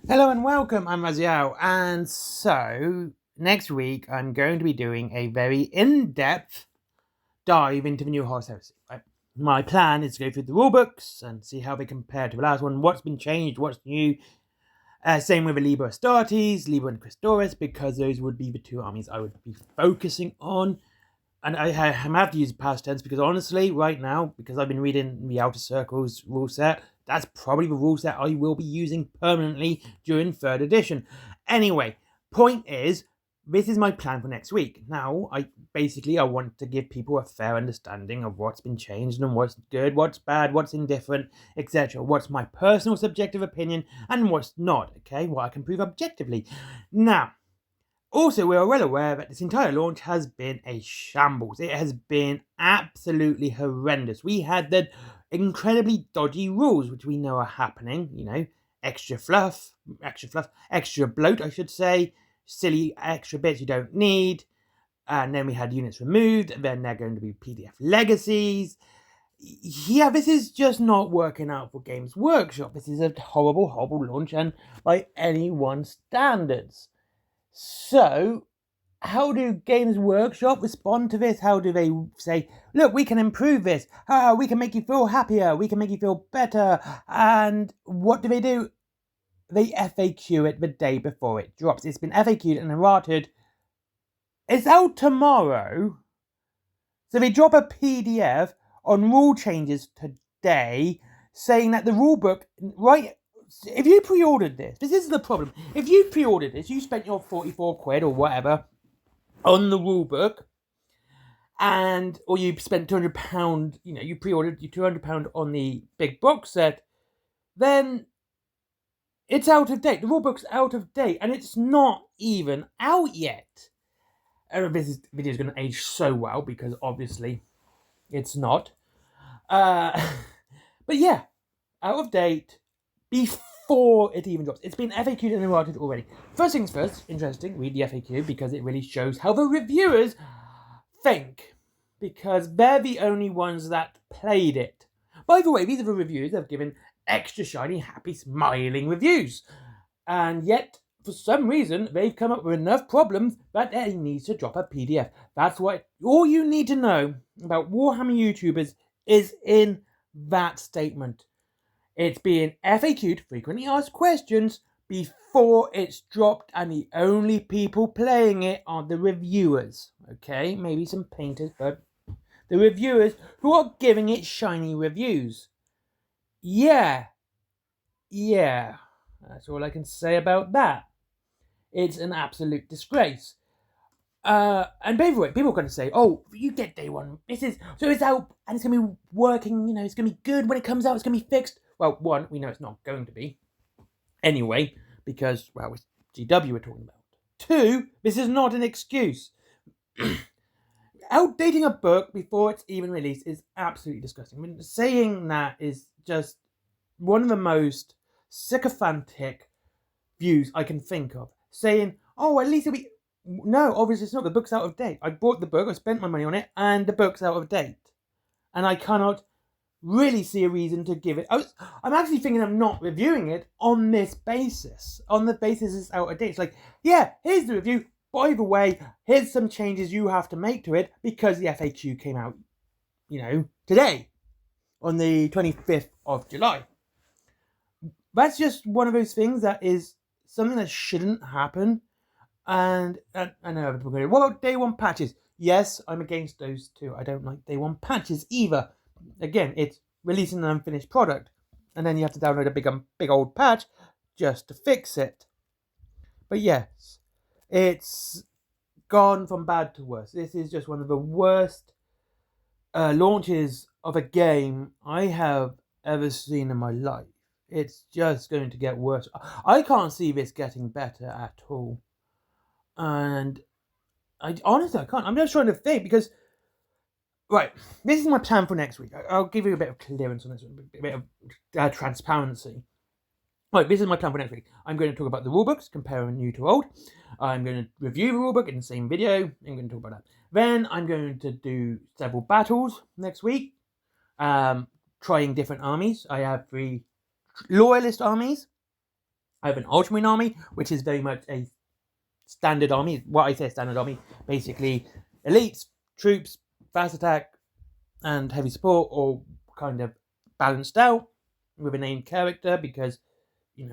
Hello and welcome, I'm Raziel, and so next week I'm going to be doing a very in-depth dive into the new Horus Heresy. Right? My plan is to go through the rulebooks and see how they compare to the last one, what's been changed, what's new. Same with the Liber Astartes, Liber and Christoris, because those would be the two armies I would be focusing on. And I have to use past tense because honestly, right now, because I've been reading the Outer Circles rule set, that's probably the rule set I will be using permanently during 3rd edition. Anyway, point is, this is my plan for next week. Now, I want to give people a fair understanding of what's been changed and what's good, what's bad, what's indifferent, etc. What's my personal subjective opinion and what's not, okay? What I can prove objectively. Now, also, we are well aware that this entire launch has been a shambles. It has been absolutely horrendous. We had the incredibly dodgy rules, which we know are happening. Extra fluff, extra bloat, I should say, silly extra bits you don't need. And then we had units removed, and then they're going to be PDF legacies. Yeah, this is just not working out for Games Workshop. This is a horrible, horrible launch, and by anyone's standards. So, how do Games Workshop respond to this? How do they say, look, we can improve this. We can make you feel happier. We can make you feel better. And what do? They FAQ it the day before it drops. It's been FAQ'd and errated. It's out tomorrow. So they drop a PDF on rule changes today saying that the rulebook, right? If you pre-ordered this is the problem. If you pre-ordered this, you spent your 44 quid or whatever on the rulebook, or you spent £200, you pre-ordered your £200 on the big box set, then it's out of date. The rulebook's out of date, and it's not even out yet. This video is going to age so well because obviously it's not. But yeah, out of date before it even drops. It's been FAQ'd and errated already. First things first, interesting, read the FAQ because it really shows how the reviewers think. Because they're the only ones that played it. By the way, these are the reviewers that have given extra shiny, happy, smiling reviews. And yet, for some reason, they've come up with enough problems that they need to drop a PDF. That's what all you need to know about Warhammer YouTubers is in that statement. It's being FAQ'd, frequently asked questions, before it's dropped, and the only people playing it are the reviewers. Okay, maybe some painters, but the reviewers who are giving it shiny reviews. Yeah, that's all I can say about that. It's an absolute disgrace. And by the way, people are going to say, oh, you get day one. So it's out and it's going to be working, it's going to be good when it comes out, it's going to be fixed. Well, one, we know it's not going to be. Anyway, because, well, it's GW we're talking about. Two, this is not an excuse. Outdating a book before it's even released is absolutely disgusting. I mean, saying that is just one of the most sycophantic views I can think of. Saying, oh, at least it'll be... No, obviously it's not. The book's out of date. I bought the book, I spent my money on it, and the book's out of date. And I cannot really see a reason to give it... I'm actually thinking of not reviewing it on this basis. On the basis it's out of date. It's like, yeah, here's the review. By the way, here's some changes you have to make to it because the FAQ came out, today, on the 25th of July. That's just one of those things that is something that shouldn't happen. And I know other people go, what about day one patches? Yes, I'm against those too. I don't like day one patches either. Again, it's releasing an unfinished product, and then you have to download a big old patch just to fix it. But yes, it's gone from bad to worse. This is just one of the worst launches of a game I have ever seen in my life. It's just going to get worse. I can't see this getting better at all. And honestly, I can't. I'm just trying to think because, right, this is my plan for next week. I'll give you a bit of clearance on this, a bit of transparency. Right, this is my plan for next week. I'm going to talk about the rulebooks, comparing new to old. I'm going to review the rulebook in the same video. I'm going to talk about that. Then I'm going to do several battles next week, trying different armies. I have 3 loyalist armies. I have an Ultramarine army, which is very much a standard army. What I say standard army, basically elites, troops, fast attack, and heavy support, all kind of balanced out with a named character, because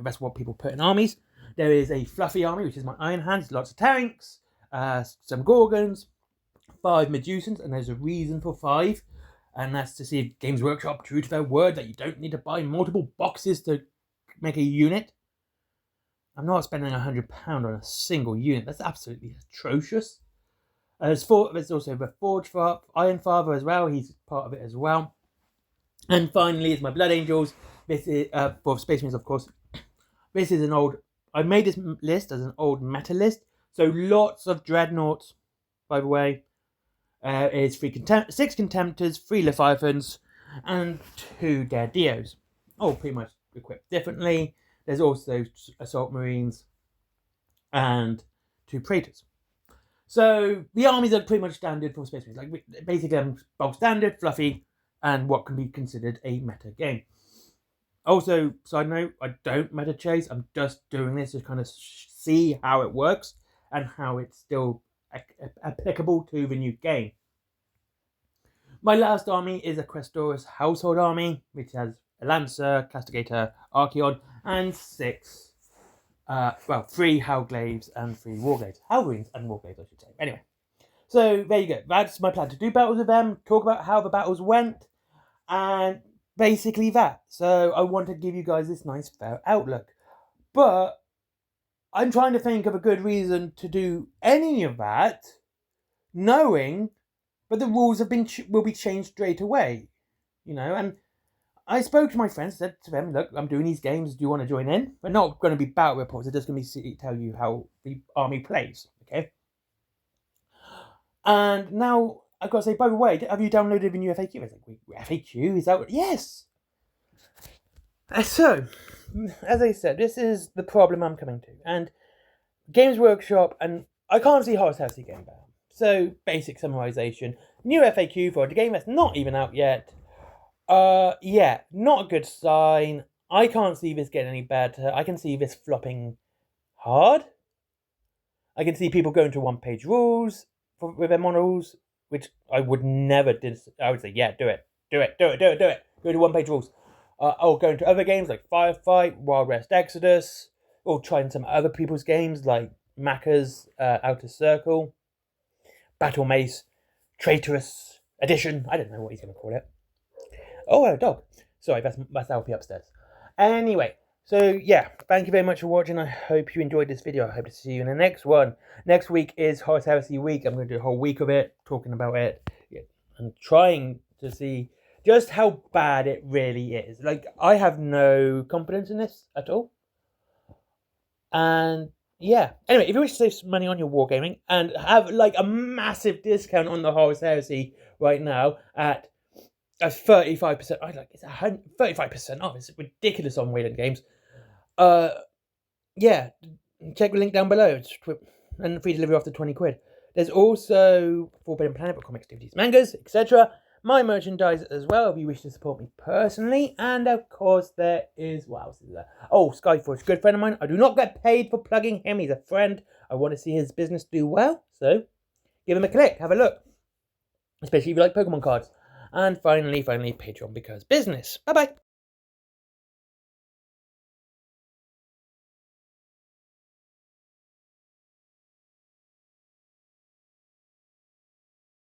that's what people put in armies. There is a fluffy army, which is my Iron Hands, lots of tanks, some Gorgons, 5 Medusans, and there's a reason for 5, and that's to see if Games Workshop, true to their word, that you don't need to buy multiple boxes to make a unit. I'm not spending £100 on a single unit. That's absolutely atrocious. There's also the Forge Iron Father as well. He's part of it as well. And finally, it's my Blood Angels. This is for Space Marines, of course. This is an old. I made this list as an old meta list. So lots of Dreadnoughts, by the way. Is 6 Contemptors, 3 Leviathans, and 2 Daredevils. All pretty much equipped differently. There's also Assault Marines and 2 Praetors. So the armies are pretty much standard for Space Marines. Like basically, I'm bulk standard, fluffy, and what can be considered a meta game. Also, side note, I don't meta chase. I'm just doing this to kind of see how it works and how it's still applicable to the new game. My last army is a Questorus household army, which has a Lancer, Castigator, Archeon, and 3 Howglaives and 3 Warglaives. Howlrings and Warglaives, I should say. Anyway, so there you go. That's my plan, to do battles with them, talk about how the battles went, and basically that. So I want to give you guys this nice, fair outlook. But I'm trying to think of a good reason to do any of that, knowing that the rules will be changed straight away. And I spoke to my friends, said to them, look, I'm doing these games, do you want to join in? They're not going to be battle reports, they're just going to be tell you how the army plays, okay? And now, I've got to say, by the way, have you downloaded the new FAQ? I was like, FAQ? Is that what? Yes! So, as I said, this is the problem I'm coming to. And Games Workshop, and I can't see Horus Heresy getting better. So, basic summarization. New FAQ for a game that's not even out yet. Yeah, not a good sign. I can't see this getting any better. I can see this flopping hard. I can see people going to one-page rules with their models, which I would never do. I would say, yeah, do it. Go to one-page rules. Or going to other games like Firefight, Wild West Exodus, or trying some other people's games like Macca's Outer Circle, Battle Mace, Traitorous Edition. I don't know what he's going to call it. Oh, a dog. Sorry, that's Alfie upstairs. Anyway, so yeah, thank you very much for watching. I hope you enjoyed this video. I hope to see you in the next one. Next week is Horus Heresy week. I'm going to do a whole week of it, talking about it, and trying to see just how bad it really is. Like, I have no confidence in this at all. And yeah, anyway, if you wish to save some money on your wargaming and have like a massive discount on the Horus Heresy right now at 35%, it's 35% off. It's ridiculous on Wayland Games. Yeah, check the link down below. And free delivery after 20 quid. There's also Forbidden Planet for comics, DVDs, mangas, etc. My merchandise as well, if you wish to support me personally. And of course, there is, what else is there? Oh, Skyforge, good friend of mine. I do not get paid for plugging him. He's a friend. I want to see his business do well. So, give him a click, have a look. Especially if you like Pokemon cards. And finally, Patreon, because business. Bye-bye.